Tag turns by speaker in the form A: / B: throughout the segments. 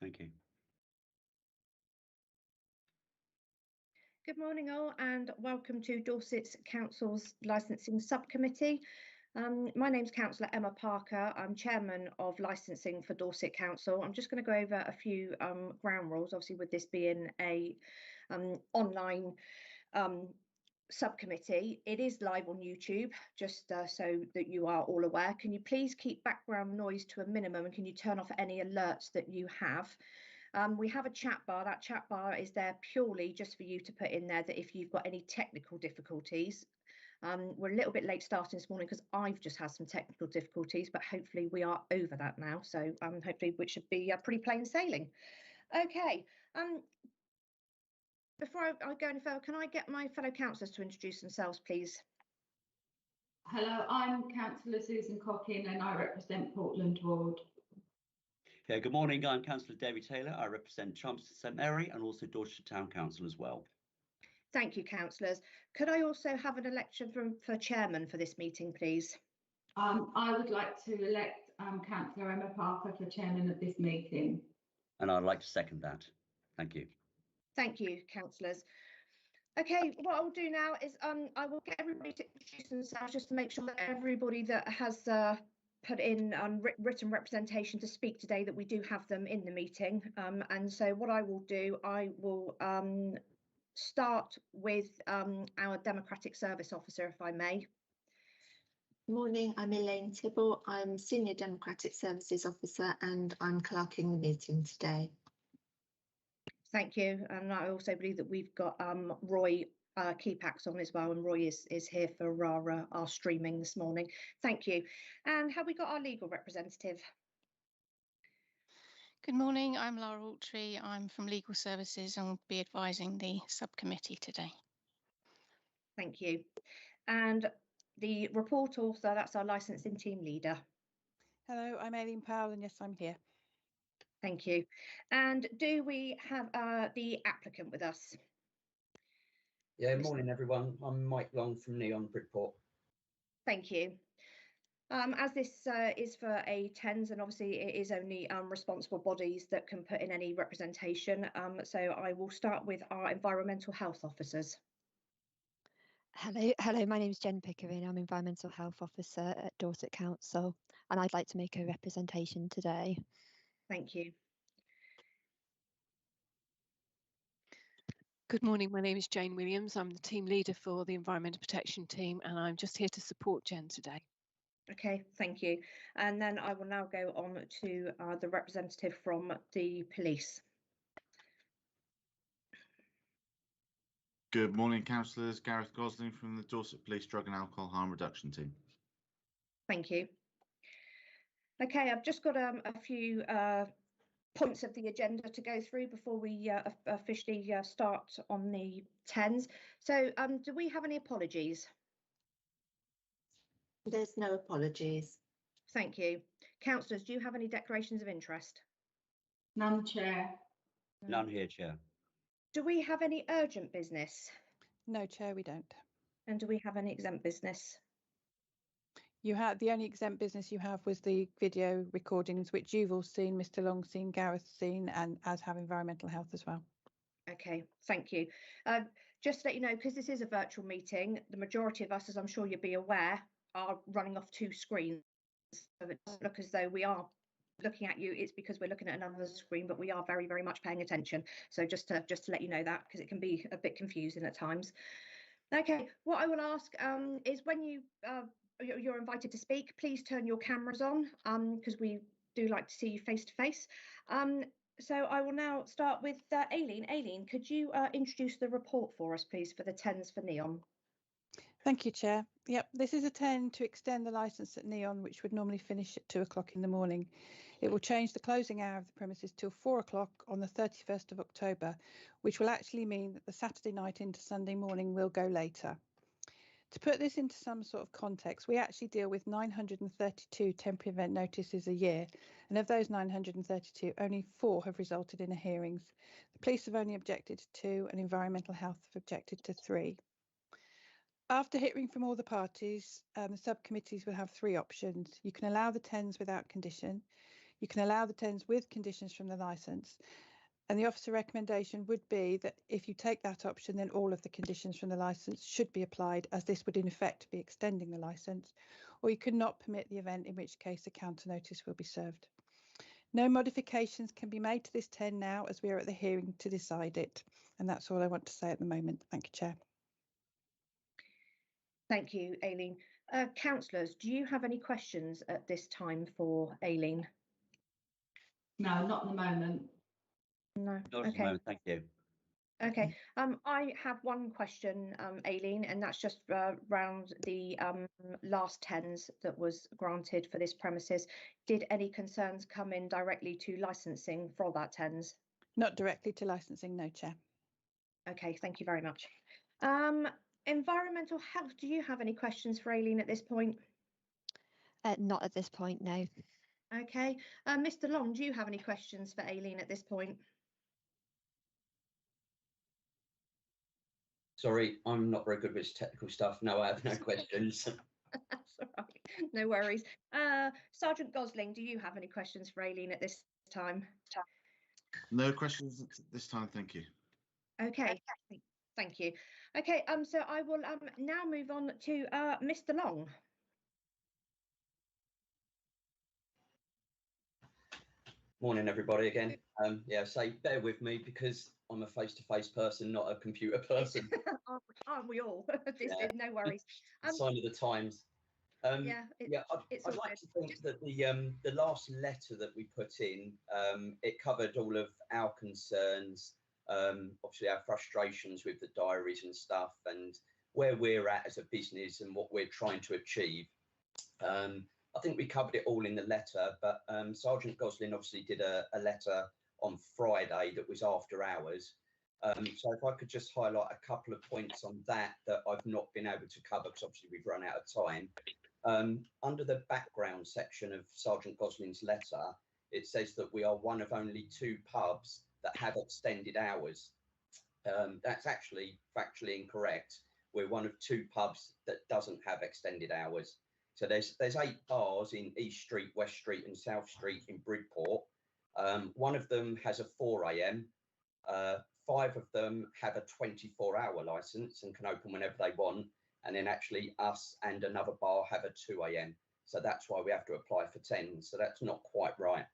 A: Thank you.
B: Good morning all and welcome to Dorset Council's Licensing Subcommittee. My name's Councillor Emma Parker. I'm Chairman of Licensing for Dorset Council. I'm just going to go over a few ground rules, obviously with this being a online subcommittee. It is live on YouTube, just so that you are all aware. Can you please keep background noise to a minimum and can you turn off any alerts that you have? We have a chat bar. That chat bar is there purely just for you to put in there that if you've got any technical difficulties. We're a little bit late starting this morning because I've just had some technical difficulties, but hopefully we are over that now. So hopefully which should be pretty plain sailing. Okay. Before I go any further, can I get my fellow councillors to introduce themselves, please?
C: Hello, I'm Councillor Susan Cockin and I represent Portland Ward.
A: Yeah, good morning. I'm Councillor Debbie Taylor. I represent Chelmsford St Mary and also Dorset Town Council as well.
B: Thank you, councillors. Could I also have an election for chairman for this meeting, please?
C: I would like to elect Councillor Emma Parker for chairman of this meeting.
A: And I'd like to second that. Thank you.
B: Thank you, councillors. Okay, what I'll do now is I will get everybody to introduce themselves just to make sure that everybody that has put in written representation to speak today, that we do have them in the meeting. And so what I will do, I will start with our Democratic Service Officer, if I may.
D: Morning, I'm Elaine Tibble. I'm Senior Democratic Services Officer and I'm clerking the meeting today.
B: Thank you. And I also believe that we've got Roy Keepax on as well, and Roy is here for our streaming this morning. Thank you. And have we got our legal representative?
E: Good morning, I'm Laura Autry. I'm from Legal Services and will be advising the subcommittee today.
B: Thank you. And the report author, that's our licensing team leader.
F: Hello, I'm Aileen Powell and yes, I'm here.
B: Thank you. And do we have the applicant with us?
G: Yeah, morning everyone. I'm Mike Long from Neon Bridport.
B: Thank you. As this is for A10s, and obviously it is only responsible bodies that can put in any representation. So I will start with our environmental health officers.
H: Hello, my name is Jen Pickering. I'm Environmental Health Officer at Dorset Council and I'd like to make a representation today.
B: Thank you.
I: Good morning, my name is Jane Williams. I'm the team leader for the Environmental Protection team and I'm just here to support Jen today.
B: Okay, thank you. And then I will now go on to the representative from the police.
J: Good morning, councillors. Gareth Gosling from the Dorset Police Drug and Alcohol Harm Reduction team.
B: Thank you. Okay, I've just got a few points of the agenda to go through before we officially start on the 10s. So do we have any apologies?
D: There's no apologies.
B: Thank you. Councillors, do you have any declarations of interest?
C: None, Chair.
A: None here, Chair.
B: Do we have any urgent business?
F: No, Chair, we don't.
B: And do we have any exempt business?
F: You had the only exempt business you have was the video recordings, which you've all seen, Mr. Long seen, Gareth seen, and as have environmental health as well.
B: Okay, thank you. Just to let you know, because this is a virtual meeting, the majority of us, as I'm sure you'll be aware, are running off two screens. So it doesn't look as though we are looking at you. It's because we're looking at another screen, but we are very, very much paying attention. So just to let you know that, because it can be a bit confusing at times. Okay, what I will ask is when you're invited to speak, please turn your cameras on because we do like to see you face to face. So I will now start with Aileen. Aileen, could you introduce the report for us, please, for the 10s for Neon?
F: Thank you, Chair. Yep, this is a 10 to extend the licence at Neon, which would normally finish at 2 o'clock in the morning. It will change the closing hour of the premises till 4 o'clock on the 31st of October, which will actually mean that the Saturday night into Sunday morning will go later. To put this into some sort of context, we actually deal with 932 temporary event notices a year, and of those 932, only 4 have resulted in hearings. The police have only objected to 2, and environmental health have objected to 3. After hearing from all the parties, the subcommittees will have 3 options. You can allow the 10s without condition, You can allow the tens with conditions from the licence. And the officer recommendation would be that if you take that option, then all of the conditions from the licence should be applied, as this would in effect be extending the licence, or you could not permit the event, in which case a counter notice will be served. No modifications can be made to this 10 now, as we are at the hearing to decide it. And that's all I want to say at the moment. Thank you, Chair.
B: Thank you, Aileen. Councillors, do you have any questions at this time for Aileen?
C: No, not at the moment.
B: No.
A: Not at the moment, thank you.
B: Okay. I have one question, Aileen, and that's just around the last tens that was granted for this premises. Did any concerns come in directly to licensing for that tens?
F: Not directly to licensing, no, Chair. Okay,
B: thank you very much. Environmental health, do you have any questions for Aileen at this point?
H: Not at this point, no.
B: Okay. Mr. Long, do you have any questions for Aileen at this point?
G: Sorry, I'm not very good with technical stuff. No, I have no questions.
B: That's all right. No worries. Sergeant Gosling, do you have any questions for Aileen at this time?
J: No questions at this time, thank you.
B: Okay. Thank you. Okay, so I will now move on to Mr. Long.
G: Morning, everybody, again. Yeah, so bear with me because I'm a face-to-face person, not a computer person.
B: Aren't we all? This
G: Yeah.
B: is no worries.
G: Sign of the times.
B: Yeah,
G: I'd like to think that the last letter that we put in, it covered all of our concerns, obviously our frustrations with the diaries and stuff, and where we're at as a business and what we're trying to achieve. I think we covered it all in the letter, but Sergeant Gosling obviously did a letter on Friday that was after hours. So if I could just highlight a couple of points on that I've not been able to cover, because obviously we've run out of time. Under the background section of Sergeant Gosling's letter, it says that we are one of only 2 pubs that have extended hours. That's actually factually incorrect. We're one of 2 pubs that doesn't have extended hours. So there's 8 bars in East Street, West Street and South Street in Bridport. One of them has a 4 AM. 5 of them have a 24-hour license and can open whenever they want. And then actually us and another bar have a 2 AM. So that's why we have to apply for 10. So that's not quite right.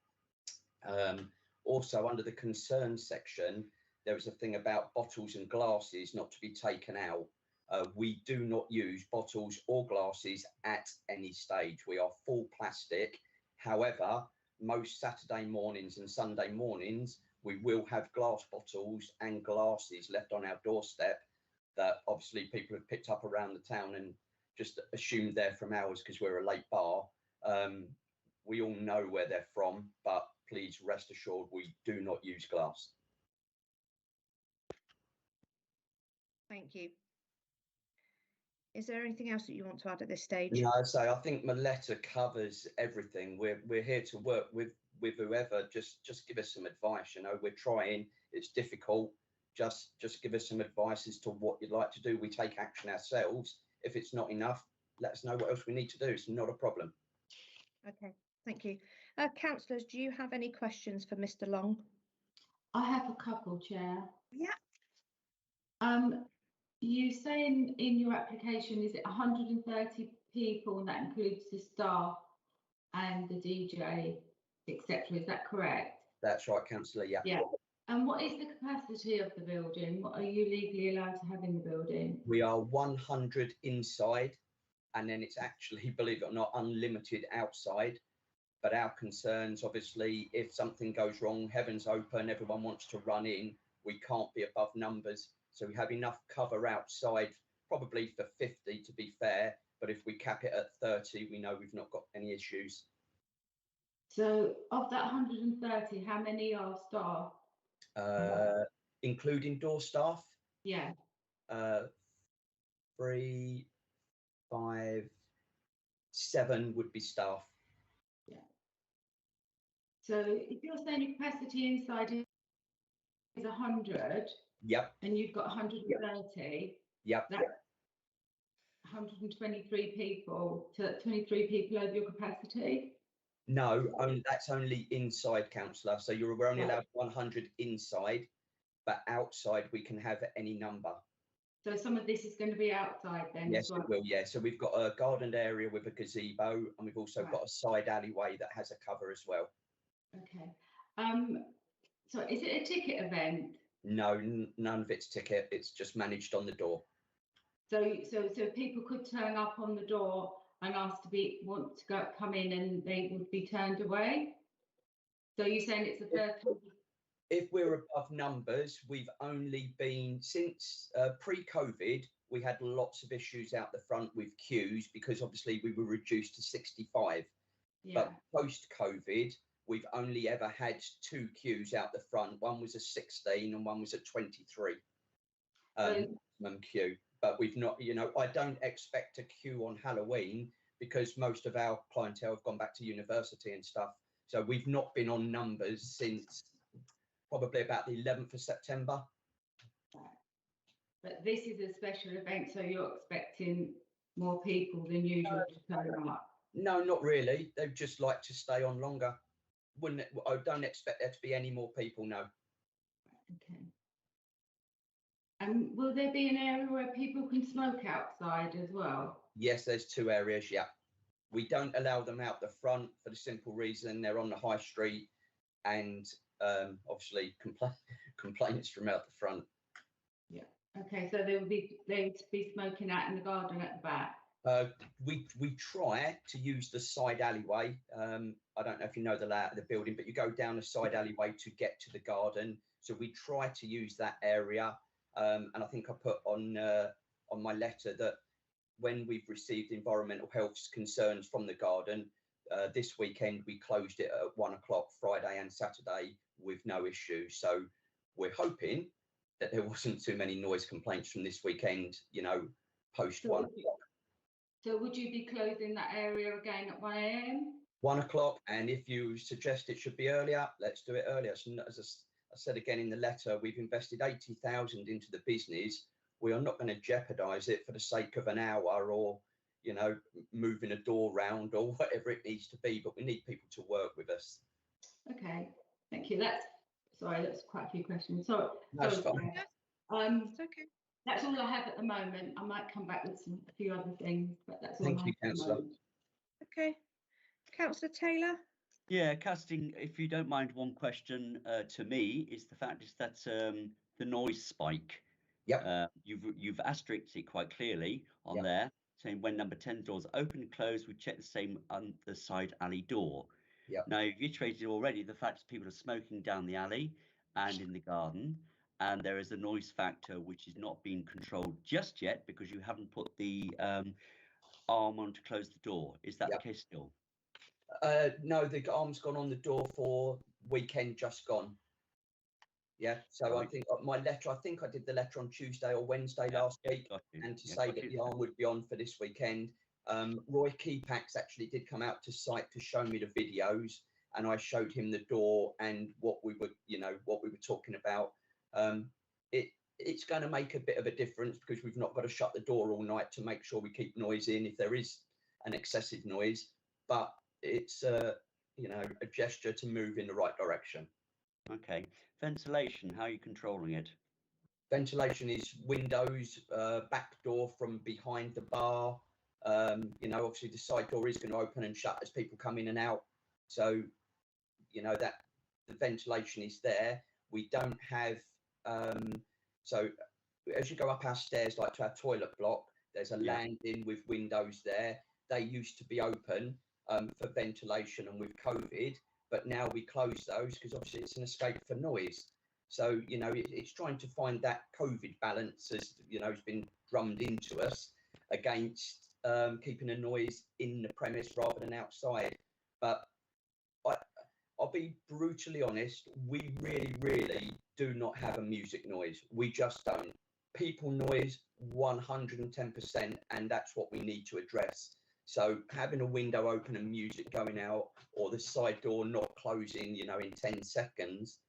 G: Also, under the concerns section, there was a thing about bottles and glasses not to be taken out. We do not use bottles or glasses at any stage. We are full plastic. However, most Saturday mornings and Sunday mornings, we will have glass bottles and glasses left on our doorstep that obviously people have picked up around the town and just assumed they're from ours because we're a late bar. We all know where they're from, but please rest assured we do not use glass.
B: Thank you. Is there anything else that you want to add at this stage?
G: No, I think my letter covers everything. We're here to work with whoever. Just give us some advice. You know, we're trying. It's difficult. Just give us some advice as to what you'd like to do. We take action ourselves. If it's not enough, let us know what else we need to do. It's not a problem.
B: Okay, thank you. Councillors, do you have any questions for Mr. Long?
C: I have a couple, Chair.
B: Yeah.
C: You say in your application, is it 130 people, and that includes the staff and the DJ, etc. Is that correct?
G: That's right, Councillor. Yeah.
C: Yeah. And what is the capacity of the building? What are you legally allowed to have in the building?
G: We are 100 inside, and then it's actually, believe it or not, unlimited outside. But our concerns, obviously, if something goes wrong, heaven's open, everyone wants to run in, we can't be above numbers. So we have enough cover outside, probably for 50 to be fair. But if we cap it at 30, we know we've not got any issues.
C: So of that 130, how many are staff?
G: Including door staff?
C: Yeah.
G: 3, 5, 7 would be staff.
C: Yeah. So if you're saying your capacity inside is 100.
G: Yep.
C: And you've got 130.
G: Yep.
C: That's 123 people. So that's 23 people over your capacity.
G: No, that's only inside, councillor. So we're only allowed 100 inside, but outside we can have any number.
C: So some of this is going to be outside then?
G: Yes,
C: as well?
G: it will. Yeah. So we've got a gardened area with a gazebo, and we've also got a side alleyway that has a cover as well.
C: Okay. So is it a ticket event?
G: No, none of it's ticket. It's just managed on the door.
C: So people could turn up on the door and ask to want to come in, and they would be turned away. So you're saying it's the first time?
G: If we're above numbers, we've only been since pre-COVID. We had lots of issues out the front with queues because obviously we were reduced to 65. Yeah. But post-COVID, we've only ever had 2 queues out the front. One was a 16 and one was a 23 maximum queue. But we've not, I don't expect a queue on Halloween because most of our clientele have gone back to university and stuff. So we've not been on numbers since probably about the 11th of September.
C: But this is a special event, so you're expecting more people than usual to turn up? No,
G: not really. They'd just like to stay on longer. I don't expect there to be any more people, no.
C: Okay. And will there be an area where people can smoke outside as well?
G: Yes, there's 2 areas, yeah. We don't allow them out the front for the simple reason they're on the high street, and obviously complaints from out the front. Yeah.
C: Okay, so they would be smoking out in the garden at the back.
G: We try to use the side alleyway. I don't know if you know the layout of the building, but you go down the side alleyway to get to the garden. So we try to use that area. And I think I put on my letter that when we've received environmental health concerns from the garden, this weekend we closed it at 1 o'clock Friday and Saturday with no issue. So we're hoping that there wasn't too many noise complaints from this weekend, post 1 o'clock.
C: So would you be closing that area again at 1 a.m?
G: 1 o'clock, and if you suggest it should be earlier, let's do it earlier. So as I said again in the letter, we've invested 80,000 into the business. We are not going to jeopardise it for the sake of an hour or, moving a door round or whatever it needs to be, but we need people to work with us.
C: Okay, thank you. That's quite a few questions.
G: That's fine.
B: It's okay.
C: That's all I have at the moment. I might come back with a few other things, but that's all.
G: Thank you, Councillor.
B: Okay, Councillor Taylor.
A: Yeah, casting, if you don't mind, one question to me is the fact is that the noise spike.
G: Yep.
A: You've asterisked it quite clearly on there, saying when number 10 doors open and close, we check the same on the side alley door.
G: Yep.
A: Now, you've iterated already the fact that people are smoking down the alley and in the garden, and there is a noise factor which is not being controlled just yet because you haven't put the arm on to close the door. Is that the case still?
G: No, the arm's gone on the door for weekend just gone. Yeah, so I think my letter, I did the letter on Tuesday or Wednesday last week, and to say that the arm would be on for this weekend. Roy Keepax actually did come out to site to show me the videos, and I showed him the door and what we were talking about. It's going to make a bit of a difference because we've not got to shut the door all night to make sure we keep noise in if there is an excessive noise, but it's a gesture to move in the right direction.
A: Okay. Ventilation, how are you controlling it?
G: Ventilation is windows, back door from behind the bar. Obviously the side door is going to open and shut as people come in and out. So, that the ventilation is there. We don't have, so as you go up our stairs, like to our toilet block, there's a landing with windows there. They used to be open for ventilation, and with COVID, but now we close those because obviously it's an escape for noise. So, it's trying to find that COVID balance, as has been drummed into us, against keeping the noise in the premise rather than outside. But I'll be brutally honest, we really, really do not have a music noise. We just don't. People noise 110%, and that's what we need to address. So having a window open and music going out, or the side door not closing, in 10 seconds,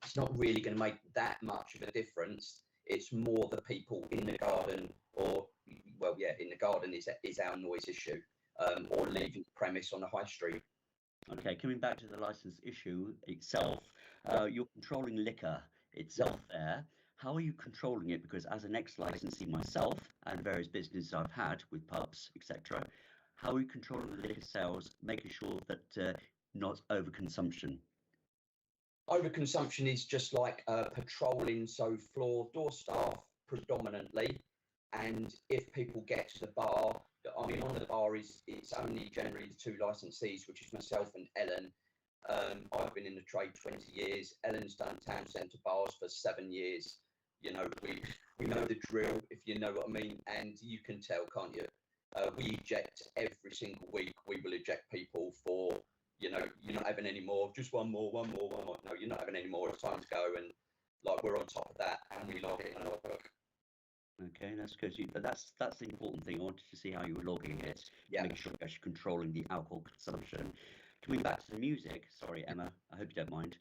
G: it's not really going to make that much of a difference. It's more the people in the garden, in the garden is our noise issue, or leaving the premise on the high street.
A: Okay, coming back to the license issue itself, you're controlling liquor itself there. How are you controlling it? Because as an ex-licensee myself and various businesses I've had with pubs, etc., how are you controlling the liquor sales, making sure that not overconsumption?
G: Overconsumption is just like patrolling, so floor door staff predominantly, and if people get to the bar, I mean, on the bar it's only generally the two licensees, which is myself and Ellen. I've been in the trade 20 years. Ellen's done town centre bars for 7 years. You know, we know the drill, if you know what I mean, and you can tell, can't you? We eject every single week. We will eject people for, you know, you're not having any more, just one more. No, you're not having any more. It's time to go, and like we're on top of that, and we log it in our book.
A: Okay, that's good. But that's the important thing. I wanted to see how you were logging it, making sure you're actually controlling the alcohol consumption. Coming back to the music, sorry, Emma, I hope you don't mind.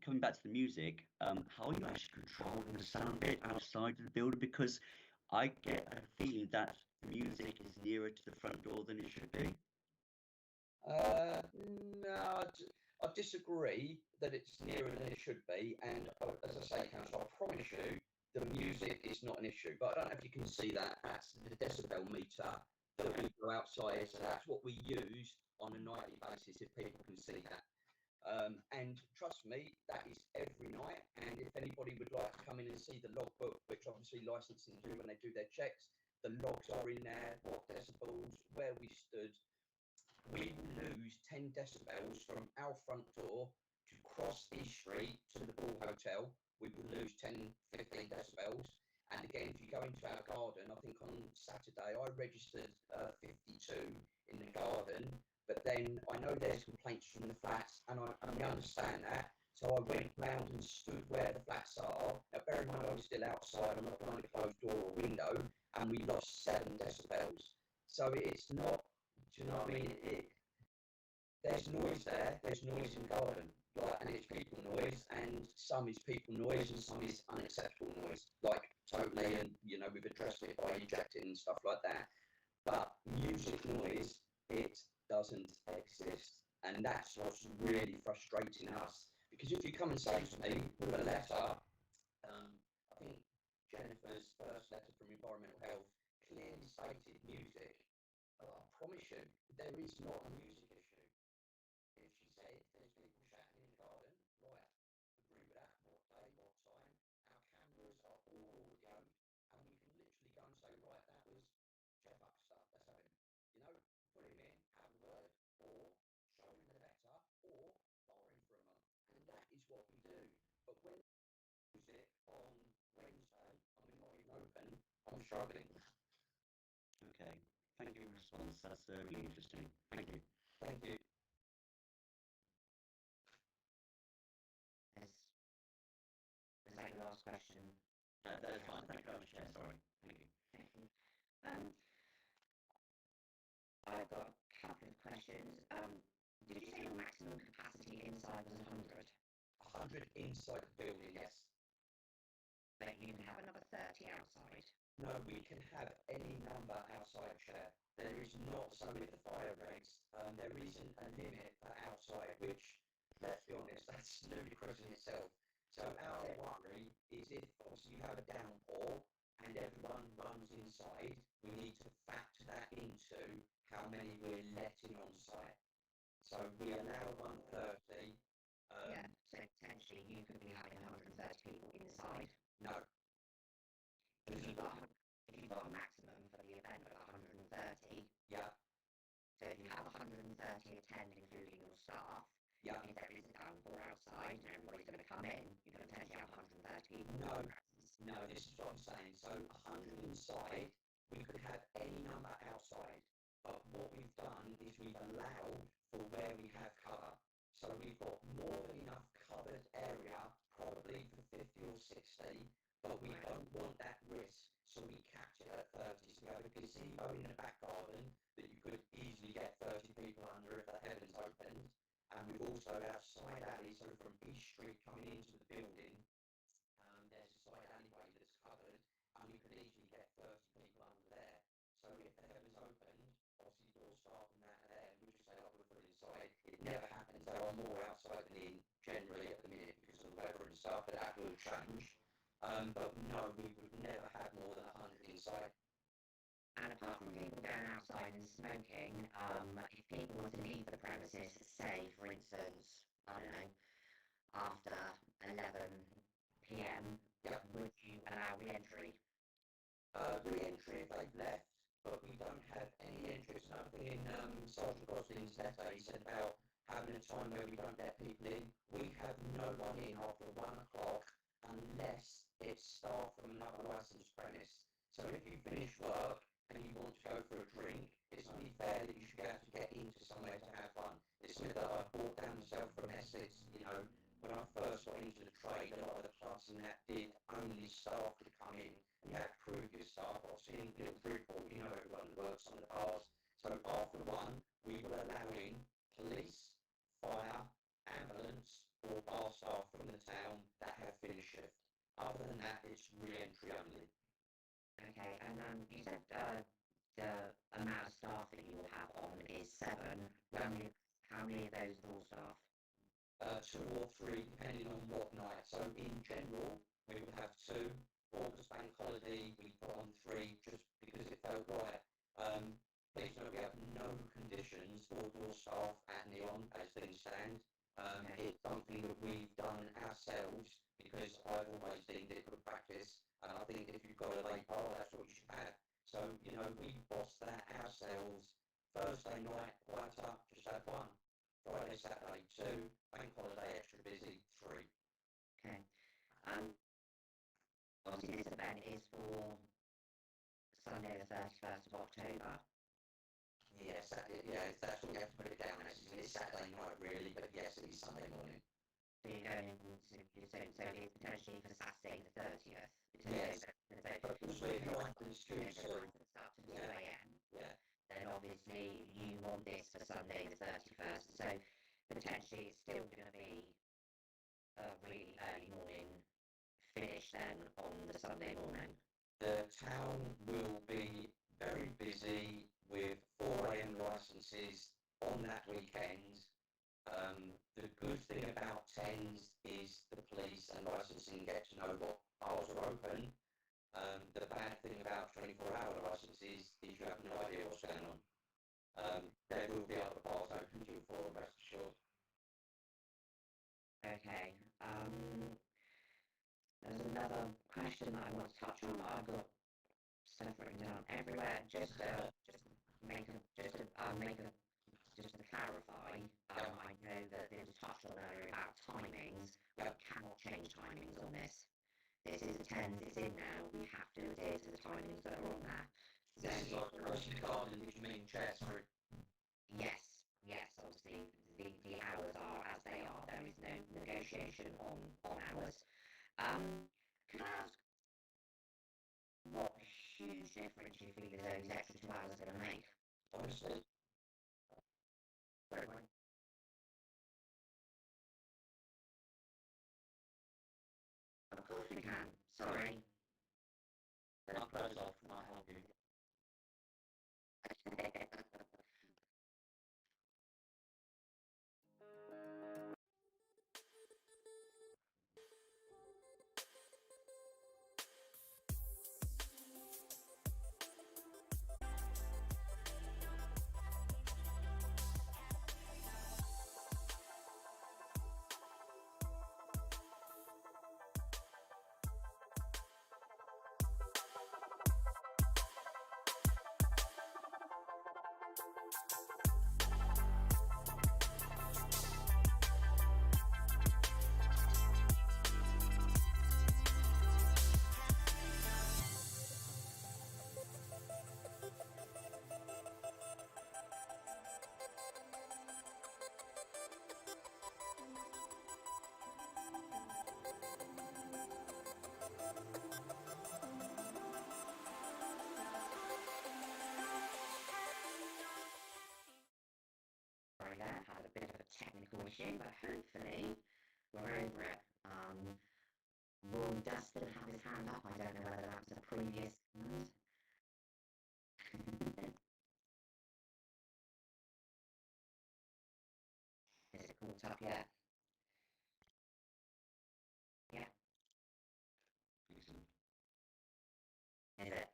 A: Coming back to the music, how are you actually controlling the sound bit outside of the building? Because I get a feeling that the music is nearer to the front door than it should be.
G: No, I disagree that it's nearer than it should be. And as I say, Councillor, I promise you, the music is not an issue. But I don't know if you can see that. That's the decibel meter that we go outside. So that's what we use on a nightly basis, if people can see that. And trust me, that is every night. And if anybody would like to come in and see the logbook, which obviously licensing do when they do their checks, the logs are in there, what decibels, where we stood. We lose 10 decibels from our front door to cross East Street to the Bull Hotel. We will lose 10, 15 decibels. And again, if you go into our garden, I think on Saturday I registered 52 in the garden. But then I know there's complaints from the flats, and I understand that. So I went round and stood where the flats are. Now, bear in mind, I was still outside. I'm not behind a closed door or window, and we lost 7 decibels. So it's not. Do you know what I mean? There's noise there. There's noise in the garden, and it's people noise, and some is people noise, and some is unacceptable noise. Like totally, and you know, we've addressed it by ejecting and stuff like that. But music noise, it doesn't exist, and that's what's really frustrating us. Because if you come and say to me with a letter, I think Jennifer's first letter from Environmental Health clearly stated music. I promise you, there is not a music issue. If she said there's people shouting in the garden, right, agree with that, what day, what time, our cameras are all audioed, and we can literally go and say, right, that was Jeff Buckster, let's have him. You know, put him in, have a word, or show him the letter, or bar him for a month. And that is what we do. But when music on Wednesday, I mean, not even open, I'm struggling.
A: Okay. Thank you for your response. That's really interesting. Thank you.
G: Thank you.
K: Is that your last question?
A: That is fine. Thank you very much, Chair. Sorry. Thank you.
K: Thank you. I've got a couple of questions. Did you say your maximum capacity inside was 100?
G: 100 inside the building, yes.
K: But you can have another 30 outside?
G: No, we can have any number outside, Chair. There is not, so with the fire regs, there isn't a limit for outside, which, let's be honest, that's ludicrous in itself. So our worry is if obviously you have a downpour and everyone runs inside, we need to factor that into how many we're letting on site. So we allow 130.
K: Yeah, so potentially you could be having 130 people inside.
G: No.
K: If you've got a maximum for the event of 130.
G: Yeah.
K: So if you have 130 attend, including your staff,
G: yeah.
K: If there is a downpour outside and everybody's going to come in, you can potentially have 130 people.
G: No, this is what I'm saying. So 100 inside, we could have any number outside. But what we've done is we've allowed for where we have cover. So we've got more than enough covered area, probably for 50 or 60, but we don't want that risk. So we capped it at 30. So we have a gazebo in the back garden that you could easily get 30 people under if the heavens opened. And we've also our side alley, so from East Street coming into the building, there's a side alleyway that's covered, and we could easily get 30 people under there. So if the heavens opened, obviously door staff and that are there, we just say, oh, we'll put it inside. It never are more outside than in generally at the minute because of the weather and stuff, but that will change. But no, we would never have more than 100 inside.
K: And apart from people going outside and smoking, if people were to leave the premises, say, for instance, I don't know, after 11 p.m, would you allow re-entry?
G: Re-entry if they've left, but we don't have any entry. It's another thing in Sergeant Gosling's letter. He said about having a time where we don't let people in. We have no one in after 1 o'clock unless it's staff from another licensed premise. So if you finish work and you want to go for a drink, it's only fair that you should be able to get into somewhere to have fun. It's something that I brought down myself from Essex. You know, when I first got into the trade, a lot of the clubs and that did only staff could come in, and you had to prove your staff. Obviously, in little Bridport, you know everyone who works on the bars. So after 1, we will allow in police, fire, ambulance, or bar staff from the town that have finished shift. Other than that, it's re-entry only.
K: Okay, and you said the amount of staff that you will have on is 7. How many of those are all staff?
G: 2 or 3, depending on what night. So in general, we would have 2. August bank holiday, we put on 3 just because it felt right. Please note we have no conditions for door staff at Neon as things stand. It's something that we've done ourselves because I've always deemed it good practice, and I think if you've got a late bar, that's what you should have. So, you know, we bossed that ourselves. Thursday night, quieter, just have 1. Friday, Saturday, 2. Bank holiday, extra busy, 3.
K: Okay. Obviously this event is for Sunday the 31st of October.
G: Yes, that's what we have to put it down as. It's Saturday night really, but yes, it is Sunday morning.
K: So you're going to, so it's potentially for Saturday the 30th.
G: Yes, but because we're not in school, so
K: Up to 2 a.m.
G: yeah.
K: Then obviously you want this for Sunday the 31st. So potentially it's still going to be a really early morning finish then on the Sunday morning.
G: The town will be very busy with 4 a.m. licences on that weekend. The good thing about TENS is the police and licensing get to know what bars are open. The bad thing about 24-hour licences is you have no idea what's going on. There will be other bars open till 4, rest assured.
K: Okay. There's another question that I want to touch on. I've got stuff written down everywhere. Just to clarify, I know that there was touched on earlier about timings. We cannot change timings on this. This is a TENS, it's in now. We have to adhere to the timings that are on there.
G: This is like the rest of the garden, did you mean chair, sorry?
K: Yes, obviously the hours are as they are. There is no negotiation on hours. Can I ask what huge difference you feel those extra 2 hours are going to make?
G: Honestly.
K: Of course we can. Sorry.
A: I'll close off and I'll help you. Had a bit of a technical issue, but hopefully we're over it. Ron does still have his hand up. I don't know whether that was a previous hand. Is it
K: caught up yet? Yeah. Excellent. Is it?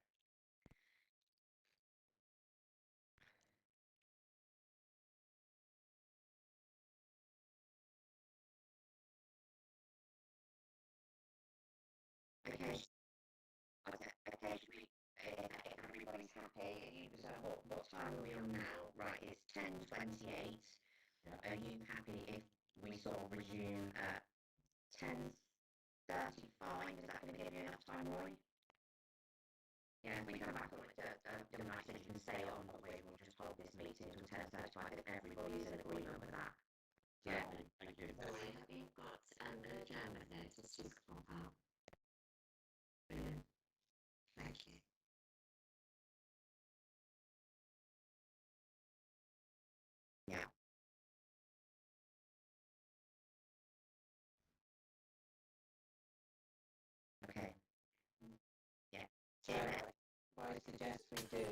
K: Okay. Occasionally, if everybody's happy, so what time are we on now? Right, it's 10:28. Are you happy if we sort of resume at 10:35? Is that going to give you enough time, Roy? Yeah, if we come back on the night, so you can stay on, but we'll just hold this meeting until 10:35 if everybody's in agreement with that. Yeah, thank you. Roy, have you got an adjournment notice to pop out? Brilliant. Thank you. Yeah. Okay. Yeah. So what I suggest we do,